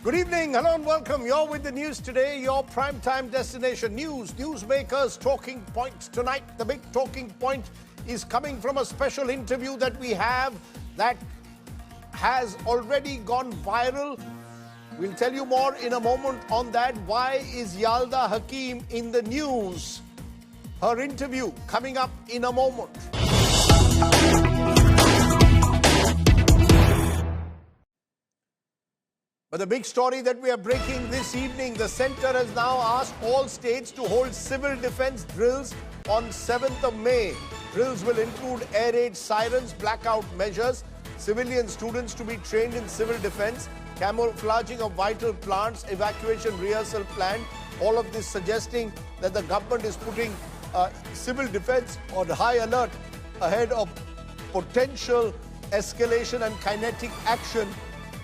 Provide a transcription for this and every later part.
Good evening, hello and welcome. You're with the news today, your primetime destination. Newsmakers talking points tonight. The big talking point is coming from a special interview that we have that has already gone viral. We'll tell you more in a moment on that. Why is Yalda Hakim in the news? Her interview coming up in a moment. But the big story that we are breaking this evening, the centre has now asked all states to hold civil defence drills on 7th of May. Drills will include air raid sirens, blackout measures, civilian students to be trained in civil defence, camouflaging of vital plants, evacuation rehearsal plan. All of this suggesting that the government is putting civil defence on high alert ahead of potential escalation and kinetic action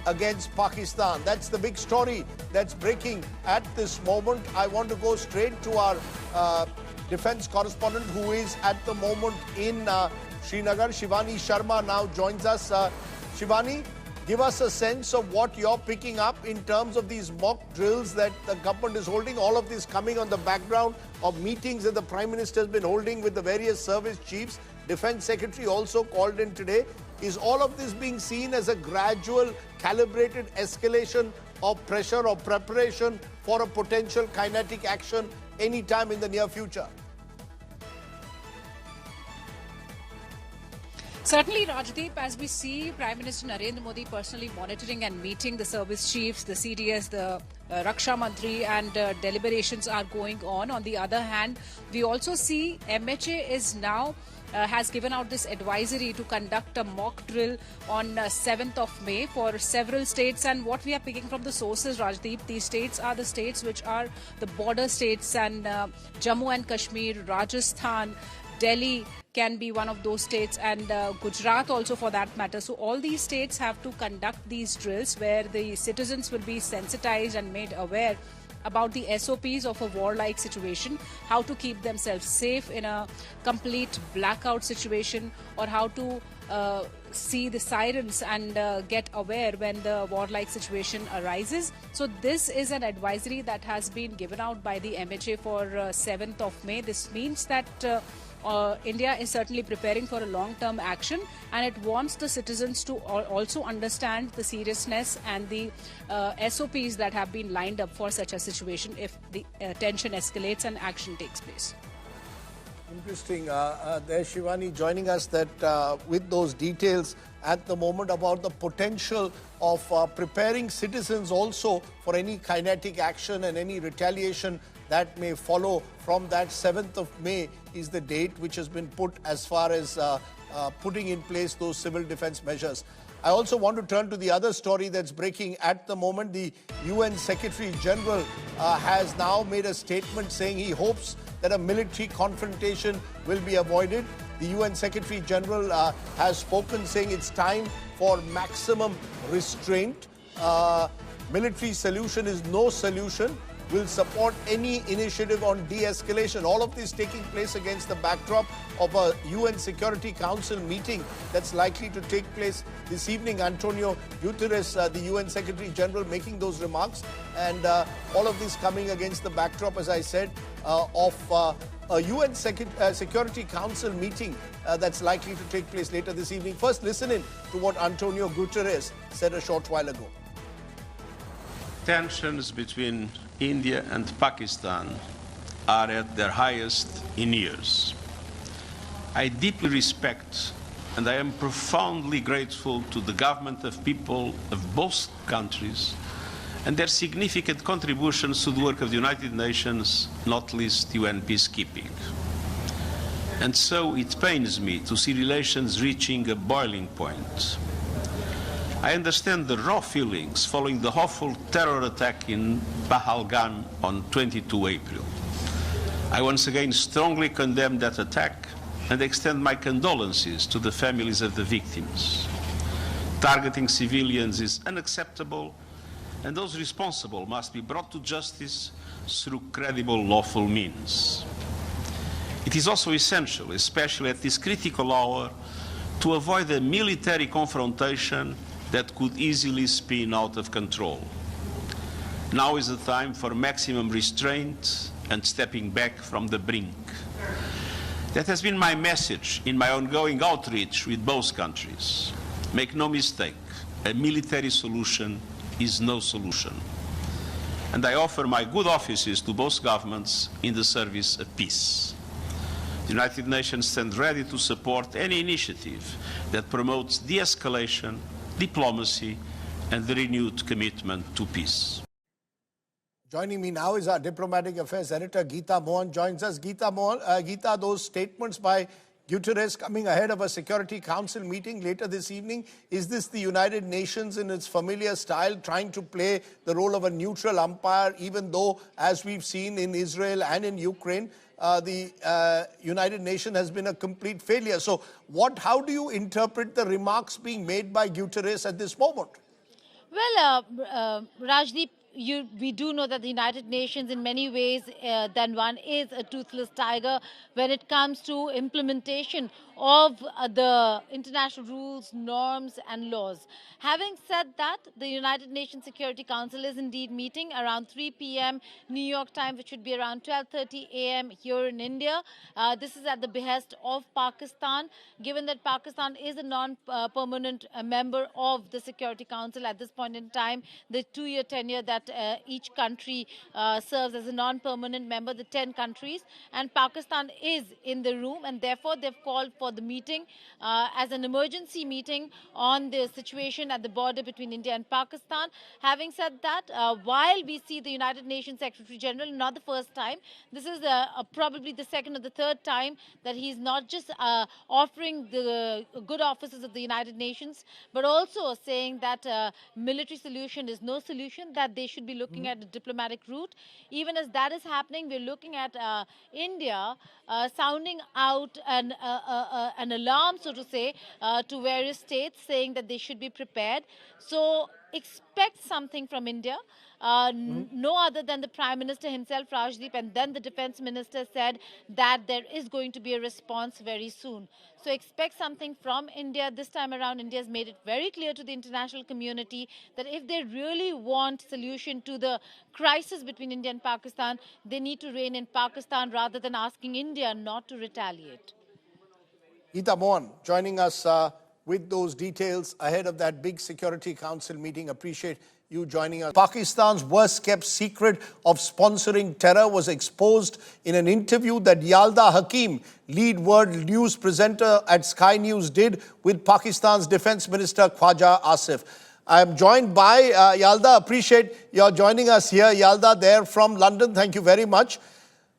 against Pakistan. That's the big story that's breaking at this moment. I want to go straight to our defence correspondent who is at the moment in Srinagar. Shivani Sharma now joins us. Shivani, give us a sense of what you're picking up in terms of these mock drills that the government is holding. All of this coming on the background of meetings that the Prime Minister has been holding with the various service chiefs. Defence Secretary also called in today. Is all of this being seen as a gradual, calibrated escalation of pressure or preparation for a potential kinetic action anytime in the near future? Certainly, Rajdeep, as we see Prime Minister Narendra Modi personally monitoring and meeting the service chiefs, the CDS, the Raksha Mantri, and deliberations are going on. On the other hand, we also see MHA is now has given out this advisory to conduct a mock drill on 7th of May for several states. And what we are picking from the sources, Rajdeep, these states are the states which are the border states, and Jammu and Kashmir, Rajasthan, Delhi can be one of those states, and Gujarat also for that matter. So all these states have to conduct these drills where the citizens will be sensitized and made aware about the SOPs of a warlike situation, how to keep themselves safe in a complete blackout situation, or how to see the sirens and get aware when the warlike situation arises. So this is an advisory that has been given out by the MHA for 7th of May. This means that India is certainly preparing for a long-term action, and it wants the citizens to also understand the seriousness and the SOPs that have been lined up for such a situation if the tension escalates and action takes place. Interesting. There's Shivani joining us that with those details at the moment about the potential of preparing citizens also for any kinetic action and any retaliation that may follow from that. 7th of May is the date which has been put as far as putting in place those civil defense measures. I also want to turn to the other story that's breaking at the moment. The UN Secretary General has now made a statement saying he hopes that a military confrontation will be avoided. The UN Secretary General has spoken saying it's time for maximum restraint. Military solution is no solution. Will support any initiative on de-escalation. All of this taking place against the backdrop of a UN Security Council meeting that's likely to take place this evening. Antonio Guterres, the UN Secretary General, making those remarks. And all of this coming against the backdrop, as I said, of a UN Security Council meeting that's likely to take place later this evening. First, listen in to what Antonio Guterres said a short while ago. Tensions between India and Pakistan are at their highest in years. I deeply respect and I am profoundly grateful to the government of people of both countries and their significant contributions to the work of the United Nations, not least UN peacekeeping. And so it pains me to see relations reaching a boiling point. I understand the raw feelings following the awful terror attack in Pahalgam on 22 April. I once again strongly condemn that attack and extend my condolences to the families of the victims. Targeting civilians is unacceptable, and those responsible must be brought to justice through credible lawful means. It is also essential, especially at this critical hour, to avoid a military confrontation that could easily spin out of control. Now is the time for maximum restraint and stepping back from the brink. That has been my message in my ongoing outreach with both countries. Make no mistake, a military solution is no solution. And I offer my good offices to both governments in the service of peace. The United Nations stands ready to support any initiative that promotes de-escalation, diplomacy, and the renewed commitment to peace. Joining me now is our Diplomatic Affairs Editor, Geeta Mohan, joins us. Geeta, those statements by Guterres coming ahead of a Security Council meeting later this evening, is this the United Nations in its familiar style trying to play the role of a neutral umpire, even though, as we've seen in Israel and in Ukraine, the United Nations has been a complete failure? So how do you interpret the remarks being made by Guterres at this moment? Well, Rajdeep, we do know that the United Nations in many ways than one is a toothless tiger when it comes to implementation of the international rules, norms and laws. Having said that, the United Nations Security Council is indeed meeting around 3 p.m. New York time, which would be around 12:30 a.m. here in India. This is at the behest of Pakistan, given that Pakistan is a non-permanent member of the Security Council at this point in time. The 2-year tenure that each country serves as a non-permanent member, the 10 countries, and Pakistan is in the room, and therefore they've called for the meeting as an emergency meeting on the situation at the border between India and Pakistan. Having said that, while we see the United Nations Secretary General, not the first time, this is probably the second or the third time that he's not just offering the good offices of the United Nations, but also saying that military solution is no solution, that they should be looking at a diplomatic route. Even as that is happening, we're looking at India sounding out an alarm, so to say, to various states, saying that they should be prepared. So expect something from India. No other than the Prime Minister himself, Rajdeep, and then the Defence Minister said that there is going to be a response very soon. So expect something from India. This time around, India has made it very clear to the international community that if they really want solution to the crisis between India and Pakistan, they need to rein in Pakistan rather than asking India not to retaliate. Geeta Mohan joining us with those details ahead of that big Security Council meeting. Appreciate you joining us. Pakistan's worst-kept secret of sponsoring terror was exposed in an interview that Yalda Hakim, lead world news presenter at Sky News, did with Pakistan's Defence Minister Khwaja Asif. I am joined by Yalda. Appreciate your joining us here. Yalda, there from London. Thank you very much.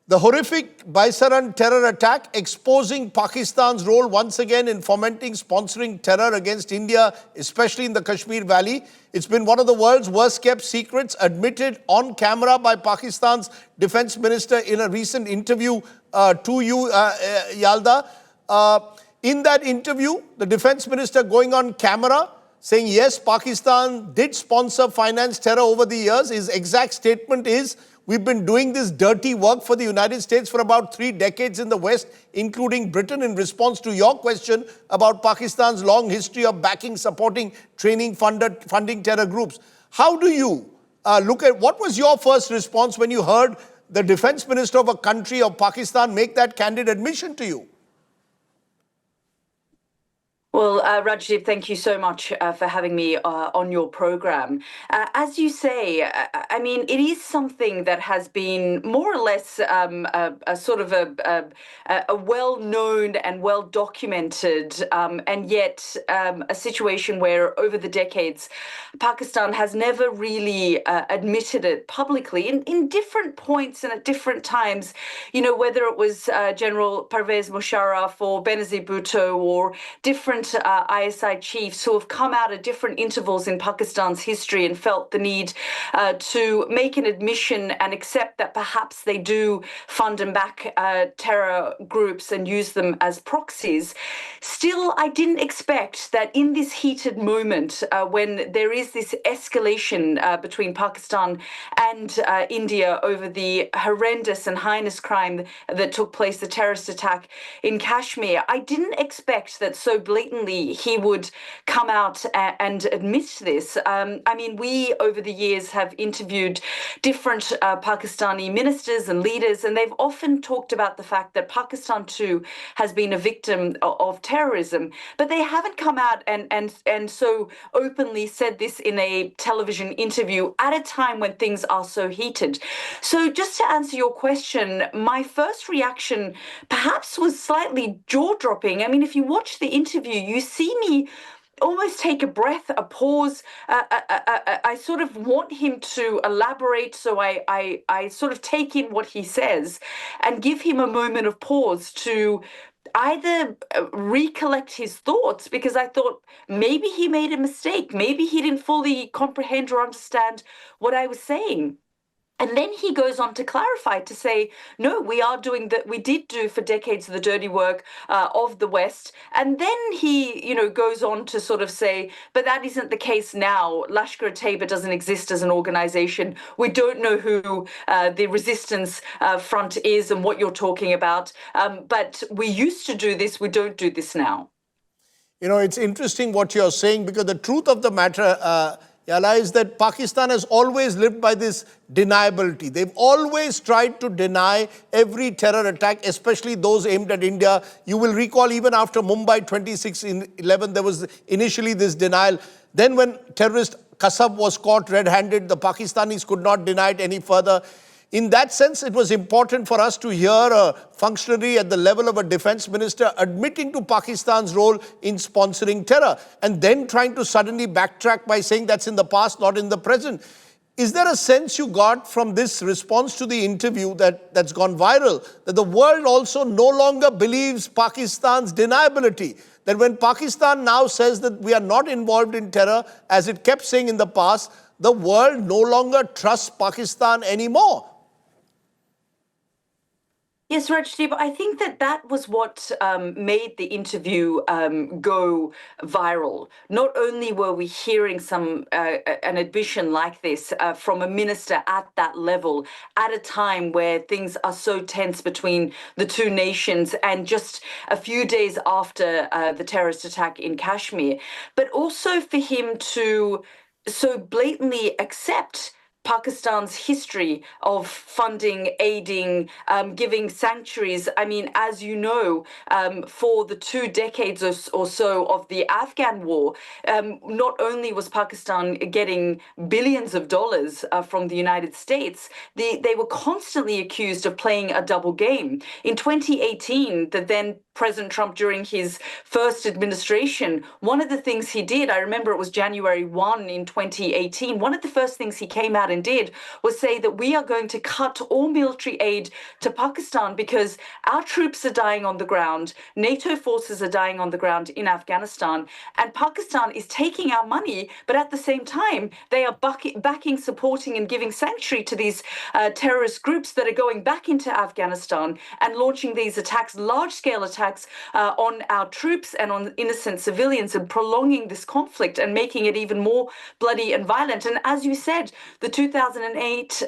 The horrific Baisaran terror attack exposing Pakistan's role once again in fomenting, sponsoring terror against India, especially in the Kashmir Valley. It's been one of the world's worst-kept secrets, admitted on camera by Pakistan's defense minister in a recent interview to you, Yalda. In that interview, the defense minister going on camera saying, yes, Pakistan did sponsor, finance terror over the years. His exact statement is, we've been doing this dirty work for the United States for about 3 decades in the West, including Britain, in response to your question about Pakistan's long history of backing, supporting, training, funding terror groups. How do you look at, what was your first response when you heard the defense minister of a country of Pakistan make that candid admission to you? Well, Rajdeep, thank you so much for having me on your program. As you say, I mean, it is something that has been more or less a sort of a well-known and well-documented, and yet a situation where over the decades, Pakistan has never really admitted it publicly in different points and at different times, you know, whether it was General Pervez Musharraf or Benazir Bhutto or different ISI chiefs who have come out at different intervals in Pakistan's history and felt the need to make an admission and accept that perhaps they do fund and back terror groups and use them as proxies. Still, I didn't expect that in this heated moment, when there is this escalation between Pakistan and India over the horrendous and heinous crime that took place, the terrorist attack in Kashmir, I didn't expect that so blatantly blatantly he would come out and admit this. I mean, we over the years have interviewed different Pakistani ministers and leaders, and they've often talked about the fact that Pakistan too has been a victim of terrorism, but they haven't come out and so openly said this in a television interview at a time when things are so heated. So just to answer your question, my first reaction perhaps was slightly jaw-dropping. I mean, if you watch the interview, you see me almost take a breath, a pause. I sort of want him to elaborate, so I sort of take in what he says and give him a moment of pause to either recollect his thoughts, because I thought maybe he made a mistake, maybe he didn't fully comprehend or understand what I was saying. And then he goes on to clarify, to say, no, we are doing that. We did do for decades the dirty work of the West. And then he, goes on to sort of say, but that isn't the case now. Lashkar-e-Taiba doesn't exist as an organization. We don't know who the resistance front is and what you're talking about. But we used to do this. We don't do this now. It's interesting what you're saying, because the truth of the matter, Yala, is that Pakistan has always lived by this deniability. They've always tried to deny every terror attack, especially those aimed at India. You will recall even after Mumbai 26/11, there was initially this denial. Then when terrorist Kasab was caught red-handed, the Pakistanis could not deny it any further. In that sense, it was important for us to hear a functionary at the level of a defense minister admitting to Pakistan's role in sponsoring terror, and then trying to suddenly backtrack by saying that's in the past, not in the present. Is there a sense you got from this response to the interview that's gone viral, that the world also no longer believes Pakistan's deniability? That when Pakistan now says that we are not involved in terror, as it kept saying in the past, the world no longer trusts Pakistan anymore? Yes, Rajdeep, I think that was what made the interview go viral. Not only were we hearing an admission like this from a minister at that level, at a time where things are so tense between the two nations, and just a few days after the terrorist attack in Kashmir, but also for him to so blatantly accept Pakistan's history of funding, aiding, giving sanctuaries. I mean, as you know, for the 2 decades or so of the Afghan war, not only was Pakistan getting billions of dollars from the United States, they were constantly accused of playing a double game. In 2018, the then President Trump, during his first administration, one of the things he did, I remember it was January 1 in 2018, one of the first things he came out and did was say that we are going to cut all military aid to Pakistan because our troops are dying on the ground, NATO forces are dying on the ground in Afghanistan, and Pakistan is taking our money, but at the same time, they are backing, supporting, and giving sanctuary to these terrorist groups that are going back into Afghanistan and launching these attacks, large-scale attacks on our troops and on innocent civilians, and prolonging this conflict and making it even more bloody and violent. And as you said, the 2008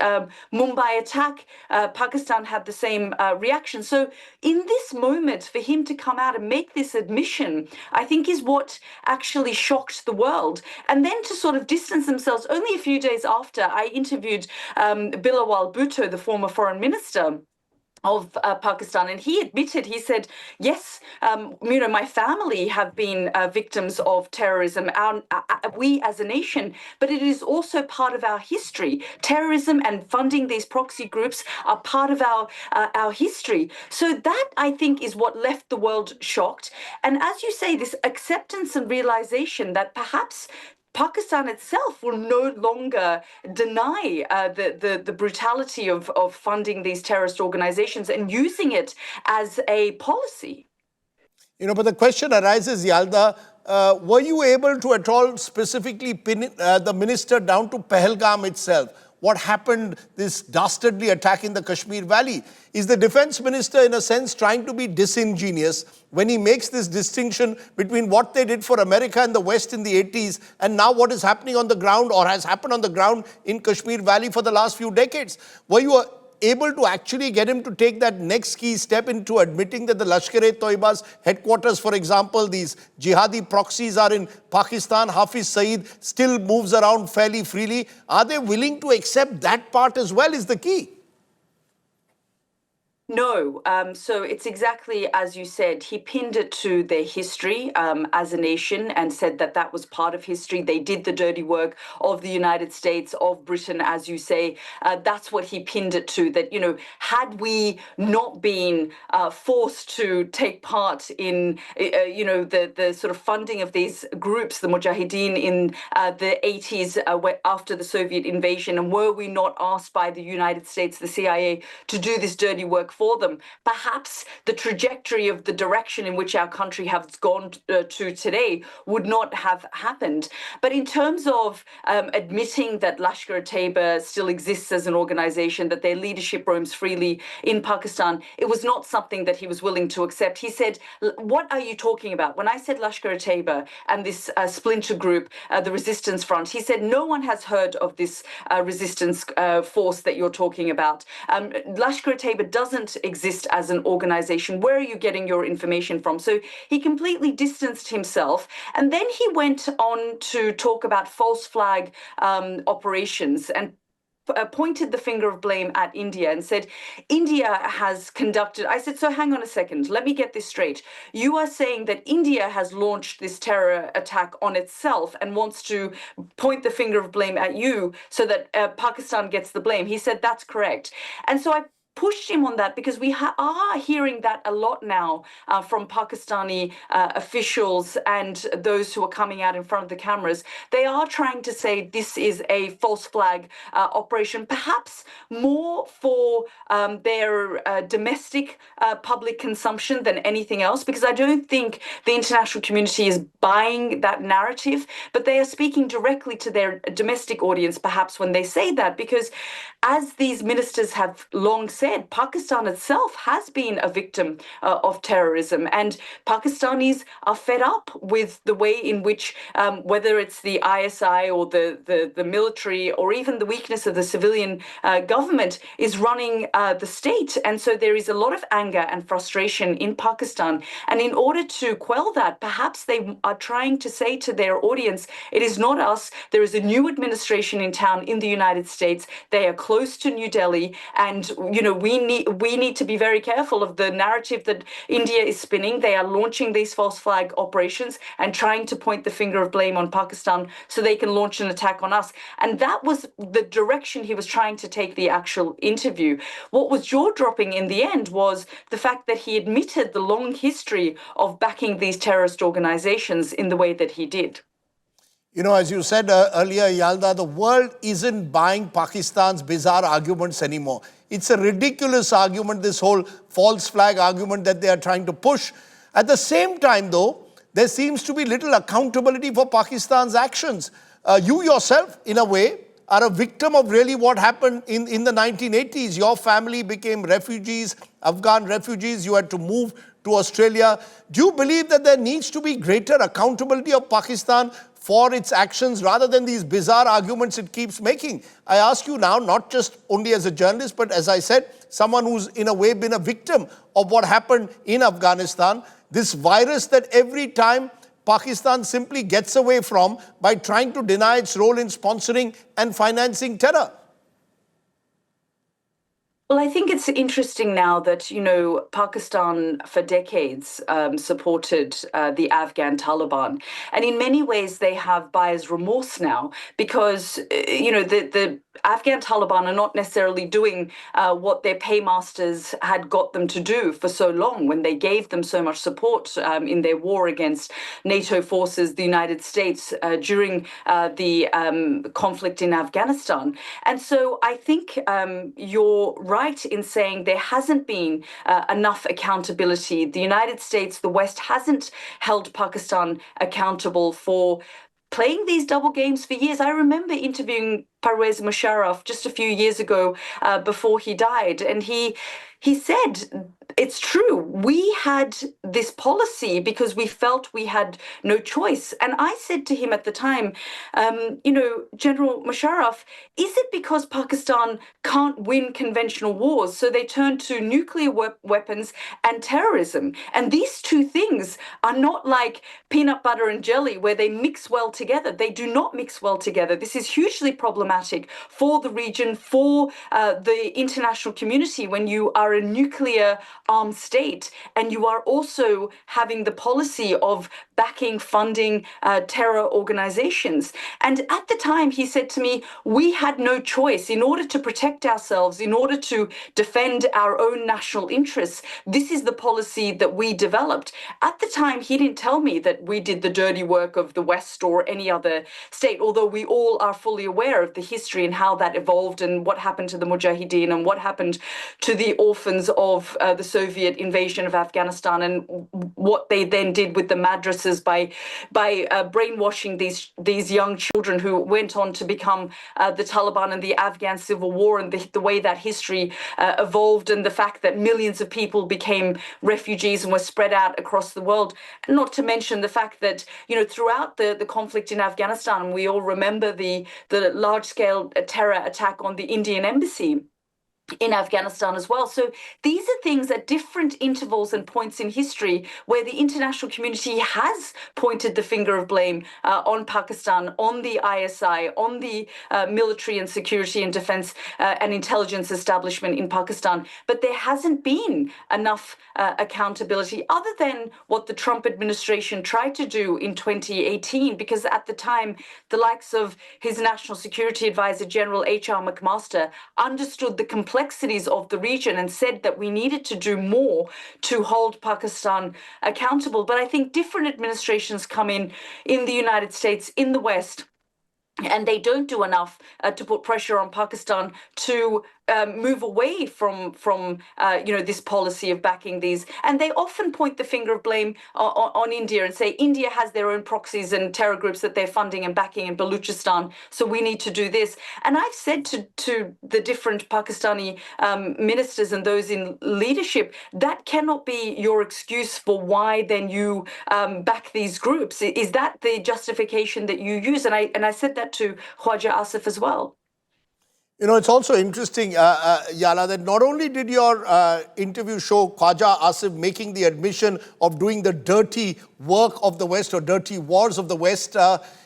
Mumbai attack, Pakistan had the same reaction. So in this moment, for him to come out and make this admission, I think is what actually shocked the world. And then to sort of distance themselves, only a few days after, I interviewed Bilawal Bhutto, the former foreign minister of Pakistan, and he admitted, he said, yes, my family have been victims of terrorism, we as a nation, but it is also part of our history. Terrorism and funding these proxy groups are part of our history. So that, I think, is what left the world shocked. And as you say, this acceptance and realization that perhaps Pakistan itself will no longer deny the brutality of funding these terrorist organizations and using it as a policy. But the question arises, Yalda, were you able to at all specifically pin the minister down to Pahalgam itself? What happened, this dastardly attack in the Kashmir Valley? Is the defense minister, in a sense, trying to be disingenuous when he makes this distinction between what they did for America and the West in the 80s and now what is happening on the ground, or has happened on the ground in Kashmir Valley for the last few decades? Were you able to actually get him to take that next key step into admitting that the Lashkar-e-Toiba's headquarters, for example, these jihadi proxies are in Pakistan, Hafiz Saeed still moves around fairly freely. Are they willing to accept that part as well is the key? No. So it's exactly as you said. He pinned it to their history as a nation and said that that was part of history. They did the dirty work of the United States, of Britain, as you say. That's what he pinned it to, that, had we not been forced to take part in, the sort of funding of these groups, the Mujahideen in the 80s after the Soviet invasion, and were we not asked by the United States, the CIA, to do this dirty work for them, perhaps the trajectory of the direction in which our country has gone to today would not have happened. But in terms of admitting that Lashkar-e-Taiba still exists as an organization, that their leadership roams freely in Pakistan, it was not something that he was willing to accept. He said, what are you talking about? When I said Lashkar-e-Taiba and this splinter group, the Resistance Front, he said, no one has heard of this resistance force that you're talking about. Lashkar-e-Taiba doesn't exist as an organization. Where are you getting your information from? So he completely distanced himself. And then he went on to talk about false flag operations and pointed the finger of blame at India and said, India has conducted. I said, so hang on a second, let me get this straight. You are saying that India has launched this terror attack on itself and wants to point the finger of blame at you so that Pakistan gets the blame. He said, that's correct. And so I pushed him on that because we are hearing that a lot now from Pakistani officials and those who are coming out in front of the cameras. They are trying to say this is a false flag operation, perhaps more for their domestic public consumption than anything else, because I don't think the international community is buying that narrative, but they are speaking directly to their domestic audience, perhaps, when they say that, because as these ministers have long said, Pakistan itself has been a victim of terrorism, and Pakistanis are fed up with the way in which, whether it's the ISI or the military or even the weakness of the civilian government, is running the state. And so there is a lot of anger and frustration in Pakistan. And in order to quell that, perhaps they are trying to say to their audience, it is not us. There is a new administration in town in the United States. They are close to New Delhi, and we need to be very careful of the narrative that India is spinning. They are launching these false flag operations and trying to point the finger of blame on Pakistan so they can launch an attack on us. And that was the direction he was trying to take the actual interview. What was jaw-dropping in the end was the fact that he admitted the long history of backing these terrorist organizations in the way that he did. As you said earlier, Yalda, the world isn't buying Pakistan's bizarre arguments anymore. It's a ridiculous argument, this whole false flag argument that they are trying to push. At the same time, though, there seems to be little accountability for Pakistan's actions. You yourself, in a way, are a victim of really what happened in the 1980s. Your family became refugees, Afghan refugees. You had to move to Australia. Do you believe that there needs to be greater accountability of Pakistan for its actions rather than these bizarre arguments it keeps making? I ask you now, not just only as a journalist, but as I said, someone who's in a way been a victim of what happened in Afghanistan, this virus that every time Pakistan simply gets away from by trying to deny its role in sponsoring and financing terror. Well, I think it's interesting now that, Pakistan for decades supported the Afghan Taliban. And in many ways, they have buyer's remorse now because, the Afghan Taliban are not necessarily doing what their paymasters had got them to do for so long when they gave them so much support in their war against NATO forces, the United States, during the conflict in Afghanistan. And so I think you're right in saying there hasn't been enough accountability. The United States, the West, hasn't held Pakistan accountable for playing these double games for years. I remember interviewing Pervez Musharraf just a few years ago before he died, and he said, it's true, we had this policy because we felt we had no choice. And I said to him at the time, General Musharraf, is it because Pakistan can't win conventional wars, so they turn to nuclear weapons and terrorism? And these two things are not like peanut butter and jelly where they mix well together. They do not mix well together. This is hugely problematic for the region, for the international community, when you are a nuclear armed state and you are also having the policy of backing, funding terror organizations. And at the time, he said to me, we had no choice. In order to protect ourselves, in order to defend our own national interests, this is the policy that we developed. At the time, he didn't tell me that we did the dirty work of the West or any other state, although we all are fully aware of the history and how that evolved and what happened to the Mujahideen and what happened to the orphans of the Soviet invasion of Afghanistan, and what they then did with the madrasas by brainwashing these young children who went on to become the Taliban and the Afghan civil war, and the way that history evolved, and the fact that millions of people became refugees and were spread out across the world. Not to mention the fact that, throughout the conflict in Afghanistan, we all remember the large-scale terror attack on the Indian embassy in Afghanistan as well. So these are things at different intervals and points in history where the international community has pointed the finger of blame on Pakistan, on the ISI, on the military and security and defense and intelligence establishment in Pakistan. But there hasn't been enough accountability other than what the Trump administration tried to do in 2018, because at the time, the likes of his National Security Advisor, General H.R. McMaster, understood the complexities of the region and said that we needed to do more to hold Pakistan accountable. But I think different administrations come in the United States, in the West, and they don't do enough to put pressure on Pakistan to move away from this policy of backing these. And they often point the finger of blame on India and say India has their own proxies and terror groups that they're funding and backing in Baluchistan, so we need to do this. And I've said to the different Pakistani ministers and those in leadership, that cannot be your excuse for why then you back these groups. Is that the justification that you use? And I said that to Khwaja Asif as well. It's also interesting, Yala, that not only did your interview show Khwaja Asif making the admission of doing the dirty work of the West or dirty wars of the West,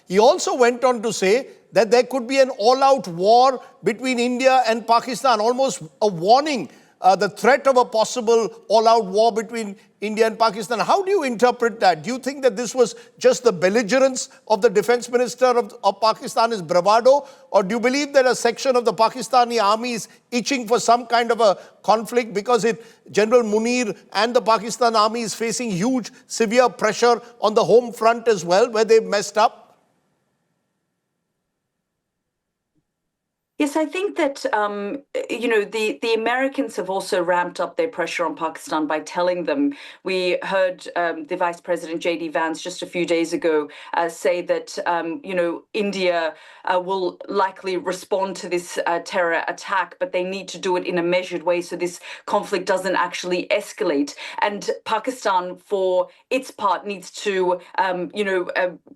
he also went on to say that there could be an all-out war between India and Pakistan, almost a warning, the threat of a possible all-out war between India and Pakistan. How do you interpret that? Do you think that this was just the belligerence of the defense minister of Pakistan, his bravado? Or do you believe that a section of the Pakistani army is itching for some kind of a conflict because General Munir and the Pakistan army is facing huge, severe pressure on the home front as well, where they've messed up? Yes, I think that, the Americans have also ramped up their pressure on Pakistan by telling them. We heard the Vice President J.D. Vance just a few days ago say that, India will likely respond to this terror attack, but they need to do it in a measured way so this conflict doesn't actually escalate. And Pakistan, for its part, needs to,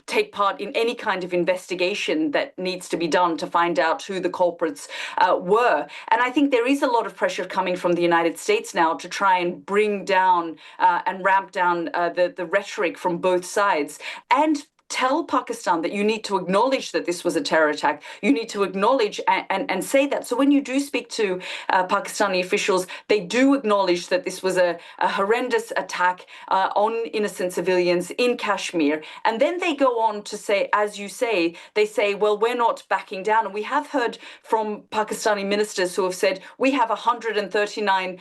take part in any kind of investigation that needs to be done to find out who the culprits were. And I think there is a lot of pressure coming from the United States now to try and bring down and ramp down the rhetoric from both sides, and tell Pakistan that you need to acknowledge that this was a terror attack. You need to acknowledge and say that. So when you do speak to Pakistani officials, they do acknowledge that this was a horrendous attack on innocent civilians in Kashmir. And then they go on to say, as you say, they say, well, we're not backing down. And we have heard from Pakistani ministers who have said, we have 139,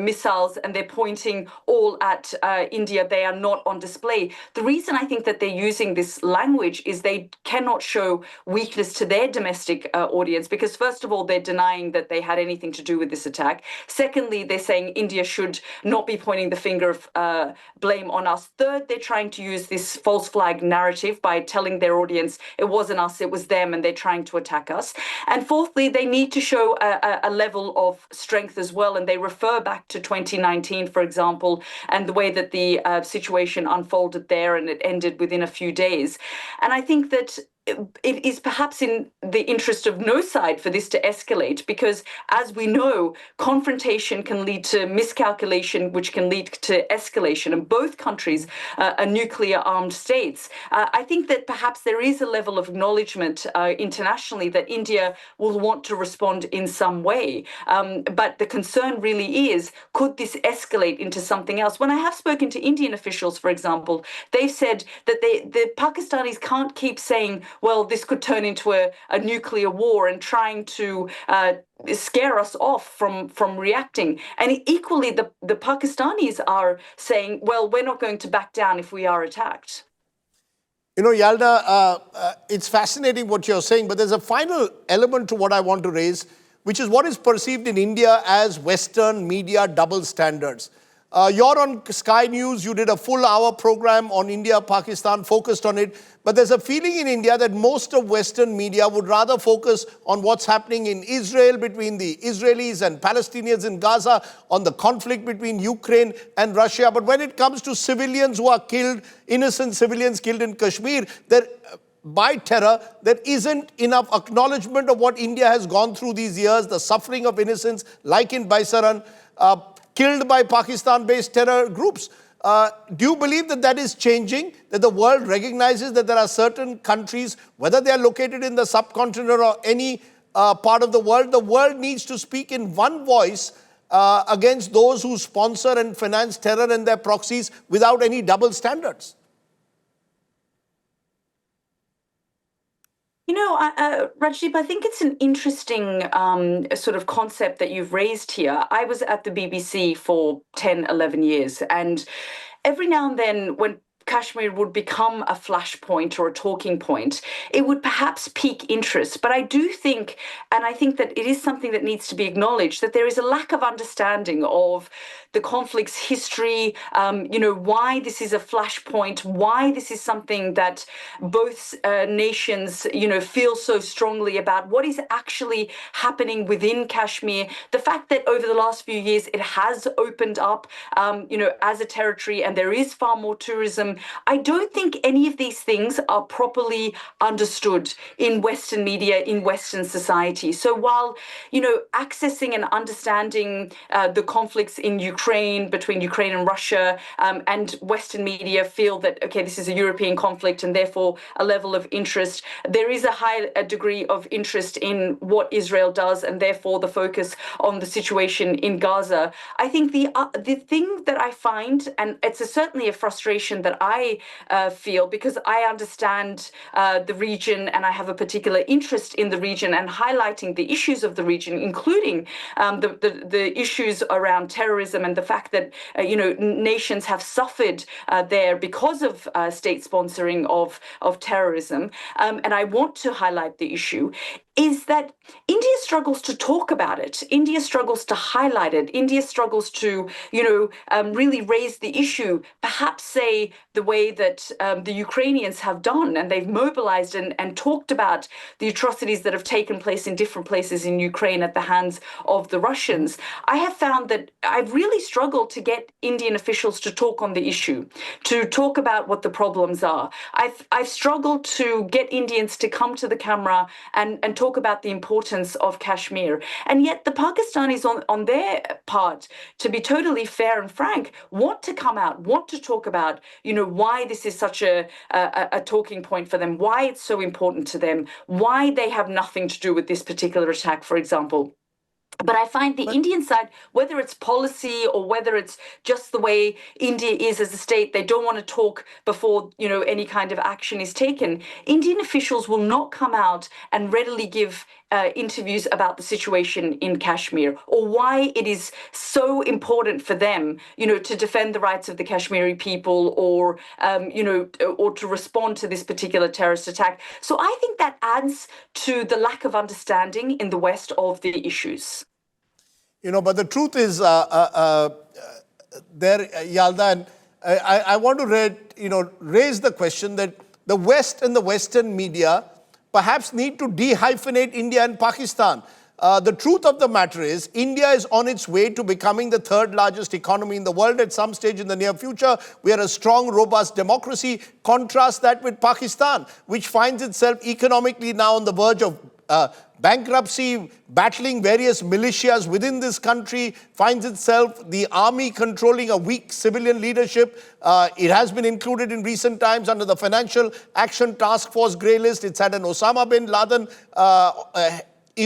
missiles, and they're pointing all at India. They are not on display. The reason I think that they're using using this language is they cannot show weakness to their domestic audience, because first of all, they're denying that they had anything to do with this attack. Secondly, they're saying India should not be pointing the finger of blame on us. Third, they're trying to use this false flag narrative by telling their audience it wasn't us, it was them, and they're trying to attack us. And fourthly, they need to show a level of strength as well, and they refer back to 2019, for example, and the way that the situation unfolded there, and it ended within a few days. And I think that it is perhaps in the interest of no side for this to escalate, because as we know, confrontation can lead to miscalculation, which can lead to escalation, and both countries are nuclear armed states. I think that perhaps there is a level of acknowledgement internationally that India will want to respond in some way. But the concern really is, could this escalate into something else? When I have spoken to Indian officials, for example, they've said that the Pakistanis can't keep saying, well, this could turn into a nuclear war, and trying to scare us off from reacting. And equally, the Pakistanis are saying, well, we're not going to back down if we are attacked. You know, Yalda, it's fascinating what you're saying, but there's a final element to what I want to raise, which is what is perceived in India as Western media double standards. You're on Sky News, you did a full-hour program on India, Pakistan, focused on it. But there's a feeling in India that most of Western media would rather focus on what's happening in Israel, between the Israelis and Palestinians in Gaza, on the conflict between Ukraine and Russia. But when it comes to civilians who are killed, innocent civilians killed in Kashmir, by terror, there isn't enough acknowledgement of what India has gone through these years, the suffering of innocents, like in Baisaran, killed by Pakistan-based terror groups. Do you believe that that is changing, that the world recognizes that there are certain countries, whether they are located in the subcontinent or any part of the world needs to speak in one voice against those who sponsor and finance terror and their proxies without any double standards? You know, Rajdeep, I think it's an interesting sort of concept that you've raised here. I was at the BBC for 10, 11 years, and every now and then when Kashmir would become a flashpoint or a talking point, it would perhaps pique interest. But I do think, and I think that it is something that needs to be acknowledged, that there is a lack of understanding of the conflict's history, why this is a flashpoint, why this is something that both nations, feel so strongly about, what is actually happening within Kashmir. The fact that over the last few years it has opened up, as a territory, and there is far more tourism. I don't think any of these things are properly understood in Western media, in Western society. So while, accessing and understanding the conflicts in Ukraine, between Ukraine and Russia, and Western media feel that, okay, this is a European conflict and therefore a level of interest, there is a high degree of interest in what Israel does and therefore the focus on the situation in Gaza. I think the thing that I find, and it's certainly a frustration that I feel, because I understand the region and I have a particular interest in the region and highlighting the issues of the region, including the issues around terrorism and the fact that nations have suffered there because of state sponsoring of terrorism. And I want to highlight the issue, is that India struggles to talk about it. India struggles to highlight it. India struggles to, really raise the issue, perhaps say the way that the Ukrainians have done, and they've mobilized and talked about the atrocities that have taken place in different places in Ukraine at the hands of the Russians. I have found that I've really struggled to get Indian officials to talk on the issue, to talk about what the problems are. I've struggled to get Indians to come to the camera and talk about the importance of Kashmir. And yet the Pakistanis on their part, to be totally fair and frank, want to come out, want to talk about, why this is such a talking point for them, why it's so important to them, why they have nothing to do with this particular attack, for example. But I find the Indian side, whether it's policy or whether it's just the way India is as a state, they don't want to talk before, any kind of action is taken. Indian officials will not come out and readily give interviews about the situation in Kashmir, or why it is so important for them, to defend the rights of the Kashmiri people, or or to respond to this particular terrorist attack. So I think that adds to the lack of understanding in the West of the issues. But the truth is, Yalda, and I want to raise the question that the West and the Western media perhaps need to de-hyphenate India and Pakistan. The truth of the matter is, India is on its way to becoming the third largest economy in the world at some stage in the near future. We are a strong, robust democracy. Contrast that with Pakistan, which finds itself economically now on the verge of bankruptcy, battling various militias within this country, finds itself the army controlling a weak civilian leadership. It has been included in recent times under the Financial Action Task Force grey list. It's had an Osama bin Laden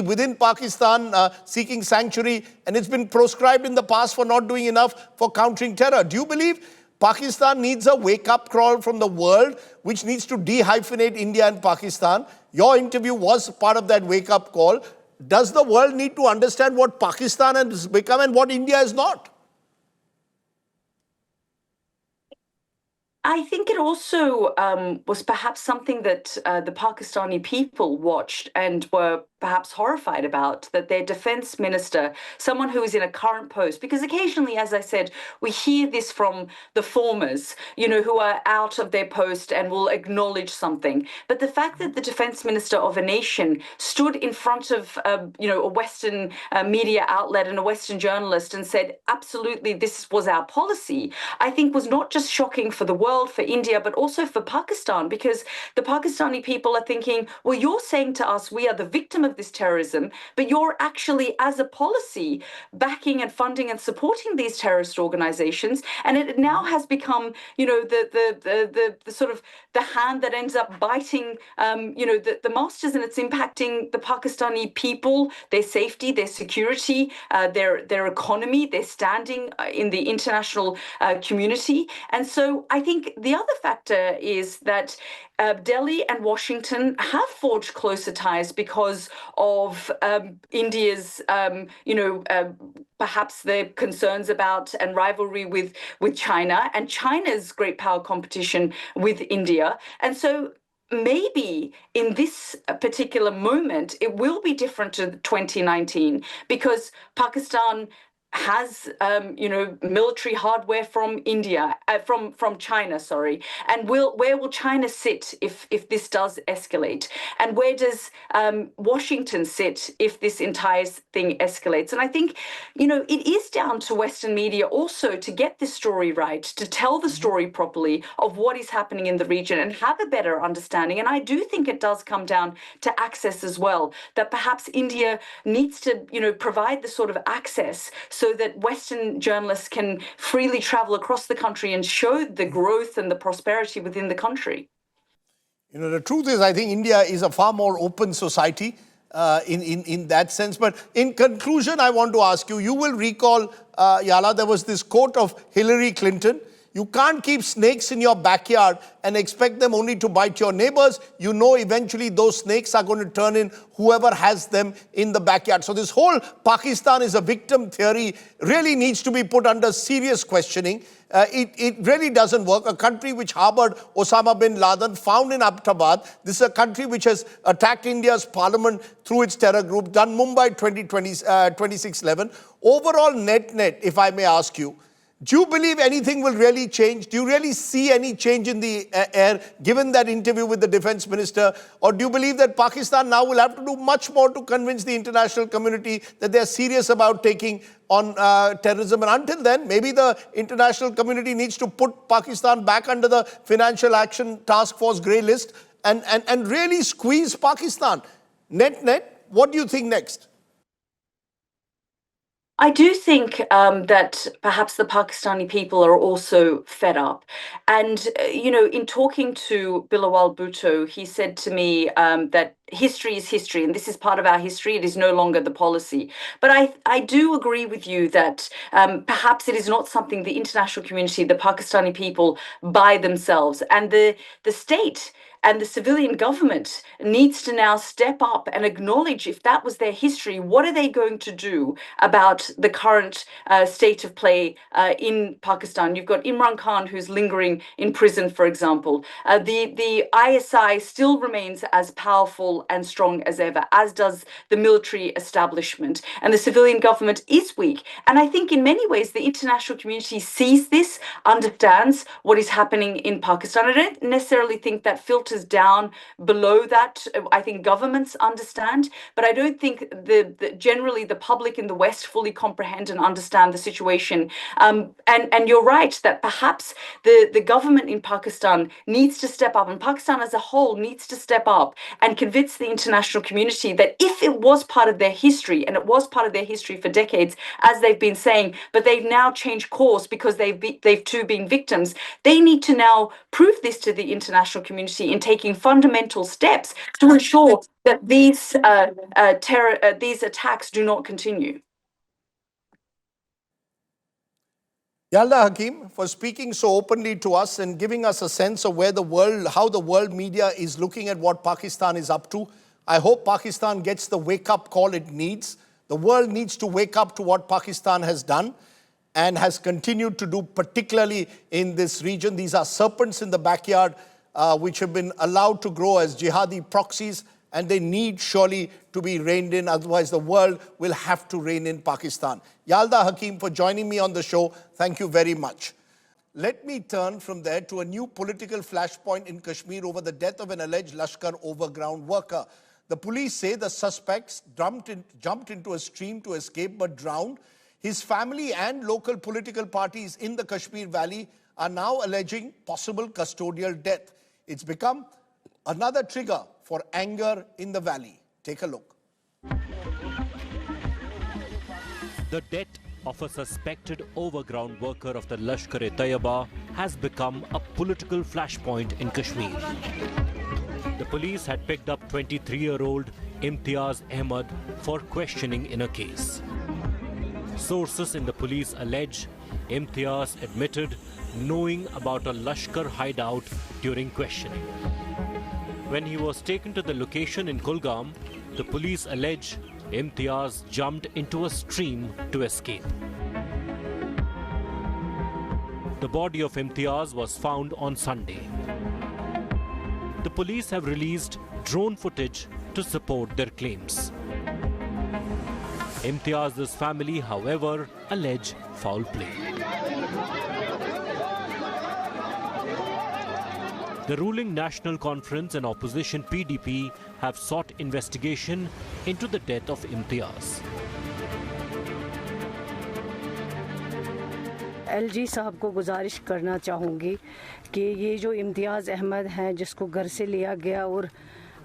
within Pakistan seeking sanctuary, and it's been proscribed in the past for not doing enough for countering terror. Do you believe Pakistan needs a wake-up call from the world, which needs to de-hyphenate India and Pakistan? Your interview was part of that wake-up call. Does the world need to understand what Pakistan has become and what India is not? I think it also was perhaps something that the Pakistani people watched and were perhaps horrified about, that their defense minister, someone who is in a current post, because occasionally, as I said, we hear this from the formers, who are out of their post and will acknowledge something. But the fact that the defense minister of a nation stood in front of, a Western media outlet and a Western journalist and said, absolutely, this was our policy, I think was not just shocking for the world, for India, but also for Pakistan, because the Pakistani people are thinking, well, you're saying to us, we are the victim of this terrorism, but you're actually, as a policy, backing and funding and supporting these terrorist organizations, and it now has become, the sort of the hand that ends up biting, the masters, and it's impacting the Pakistani people, their safety, their security, their economy, their standing in the international community. And so I think the other factor is that Delhi and Washington have forged closer ties because of India's, perhaps their concerns about and rivalry with China, and China's great power competition with India. And so maybe in this particular moment, it will be different to 2019, because Pakistan has military hardware from India, from China, sorry, and where will China sit if this does escalate, and where does Washington sit if this entire thing escalates? And I think it is down to Western media also to get this story right, to tell the story properly of what is happening in the region and have a better understanding. And I do think it does come down to access as well, that perhaps India needs to provide the sort of access so that Western journalists can freely travel across the country and show the growth and the prosperity within the country. The truth is, I think India is a far more open society in that sense. But in conclusion, I want to ask you, you will recall, Yala, there was this quote of Hillary Clinton: you can't keep snakes in your backyard and expect them only to bite your neighbors. Eventually those snakes are going to turn in whoever has them in the backyard. So this whole Pakistan is a victim theory really needs to be put under serious questioning. It really doesn't work. A country which harbored Osama bin Laden, found in Abbottabad. This is a country which has attacked India's parliament through its terror group, done Mumbai 26/11. Overall, net, if I may ask you, do you believe anything will really change? Do you really see any change in the air, given that interview with the defense minister? Or do you believe that Pakistan now will have to do much more to convince the international community that they're serious about taking on terrorism? And until then, maybe the international community needs to put Pakistan back under the Financial Action Task Force grey list and really squeeze Pakistan. Net, what do you think next? I do think that perhaps the Pakistani people are also fed up. And, in talking to Bilawal Bhutto, he said to me that history is history, and this is part of our history. It is no longer the policy. But I do agree with you that perhaps it is not something the international community, the Pakistani people, by themselves. And the state and the civilian government needs to now step up and acknowledge if that was their history, what are they going to do about the current state of play in Pakistan? You've got Imran Khan, who's lingering in prison, for example. The ISI still remains as powerful and strong as ever, as does the military establishment. And the civilian government is weak. And I think in many ways, the international community sees this, understands what is happening in Pakistan. I don't necessarily think that filters down below that. I think governments understand, but I don't think generally the public in the West fully comprehend and understand the situation. And you're right that perhaps the government in Pakistan needs to step up, and Pakistan as a whole needs to step up and convince the international community that if it was part of their history, and it was part of their history for decades, as they've been saying, but they've now changed course because they've too been victims, they need to now prove this to the international community in taking fundamental steps to ensure that these attacks do not continue. Yalda Hakim, for speaking so openly to us and giving us a sense of where the world, how the world media is looking at what Pakistan is up to. I hope Pakistan gets the wake-up call it needs. The world needs to wake up to what Pakistan has done and has continued to do, particularly in this region. These are serpents in the backyard which have been allowed to grow as jihadi proxies, and they need surely to be reined in, otherwise the world will have to rein in Pakistan. Yalda Hakim, for joining me on the show, thank you very much. Let me turn from there to a new political flashpoint in Kashmir over the death of an alleged Lashkar overground worker. The police say the suspects jumped into a stream to escape but drowned. His family and local political parties in the Kashmir Valley are now alleging possible custodial death. It's become another trigger for anger in the valley. Take a look. The death of a suspected overground worker of the Lashkar-e-Taiba has become a political flashpoint in Kashmir. The police had picked up 23-year-old Imtiaz Ahmed for questioning in a case. Sources in the police allege Imtiaz admitted knowing about a Lashkar hideout during questioning. When he was taken to the location in Pahalgam, the police allege Imtiaz jumped into a stream to escape. The body of Imtiaz was found on Sunday. The police have released drone footage to support their claims. Imtiaz's family, however, allege foul play. The ruling National Conference and opposition PDP have sought investigation into the death of Imtiaz. LG साहब को गुजारिश करना चाहूँगी कि ये जो इम्तियाज़ अहमद हैं जिसको घर से लिया गया और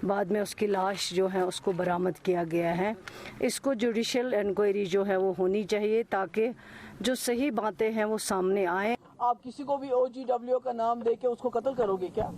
बाद में उसकी लाश जो है उसको बरामद किया गया है, इसको जुडिशियल इंक्वायरी जो है वो होनी चाहिए ताकि जो सही बातें हैं वो सामने आए। आप किसी को भी OGW का नाम देके उसको कत्ल करोगे क्या?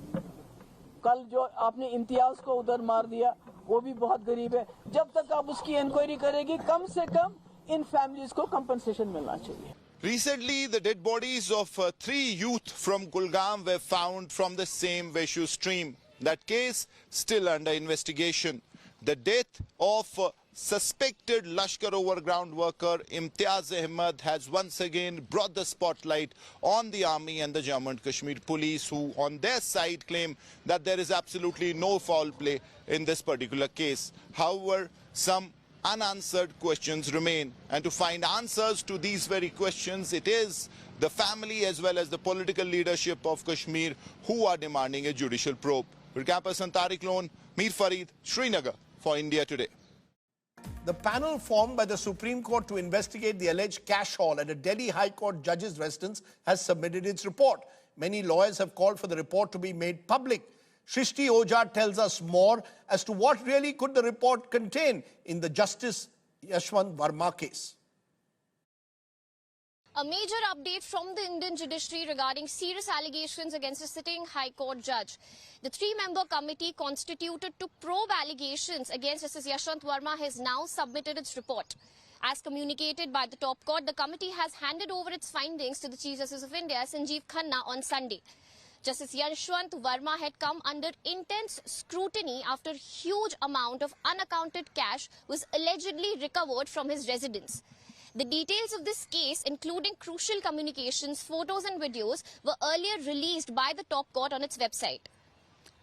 कल जो आपने इम्तियाज को उधर मार दिया वो भी बहुत गरीब है। जब तक आप उसकी इंक्वायरी करेगी कम से कम इन फैमिलीज को कंपनसेशन मिलना चाहिए। Recently, the dead bodies of 3 youth from Pahalgam were found from the same Veshu stream. That case still under investigation. The death of suspected Lashkar overground worker Imtiaz Ahmed has once again brought the spotlight on the army and the Jammu and Kashmir police, who on their side claim that there is absolutely no foul play in this particular case. However, some unanswered questions remain, and to find answers to these very questions, it is the family as well as the political leadership of Kashmir who are demanding a judicial probe. With camperson Tariq Lone, Mir Farid, Srinagar for India Today. The panel formed by the Supreme Court to investigate the alleged cash haul at a Delhi High Court judge's residence has submitted its report. Many lawyers have called for the report to be made public. Shrishti Ojha tells us more as to what really could the report contain in the Justice Yashwant Verma case. A major update from the Indian judiciary regarding serious allegations against a sitting High Court judge. The 3-member committee constituted to probe allegations against Justice Yashwant Verma has now submitted its report. As communicated by the top court, the committee has handed over its findings to the Chief Justice of India, Sanjeev Khanna, on Sunday. Justice Yashwant Verma had come under intense scrutiny after huge amount of unaccounted cash was allegedly recovered from his residence. The details of this case, including crucial communications, photos and videos, were earlier released by the top court on its website.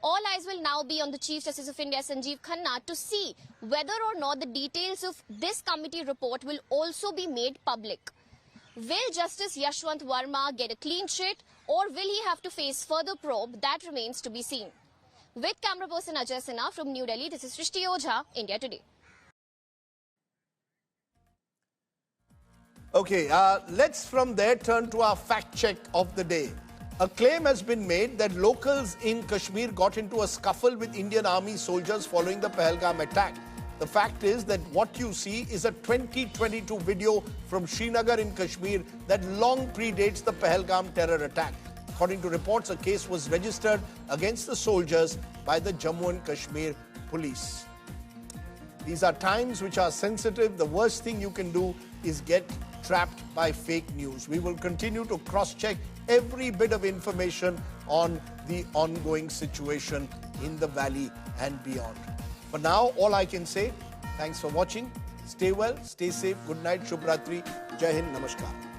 All eyes will now be on the Chief Justice of India, Sanjeev Khanna, to see whether or not the details of this committee report will also be made public. Will Justice Yashwant Verma get a clean sheet, or will he have to face further probe? That remains to be seen. With camera person Ajay Sinha from New Delhi, this is Srishti Ojha, India Today. Okay, let's from there turn to our fact check of the day. A claim has been made that locals in Kashmir got into a scuffle with Indian Army soldiers following the Pahalgam attack. The fact is that what you see is a 2022 video from Srinagar in Kashmir that long predates the Pahalgam terror attack. According to reports, a case was registered against the soldiers by the Jammu and Kashmir police. These are times which are sensitive. The worst thing you can do is get trapped by fake news. We will continue to cross-check every bit of information on the ongoing situation in the valley and beyond. For now, all I can say, thanks for watching. Stay well, stay safe. Good night, Shubh Ratri. Jai Hind, Namaskar.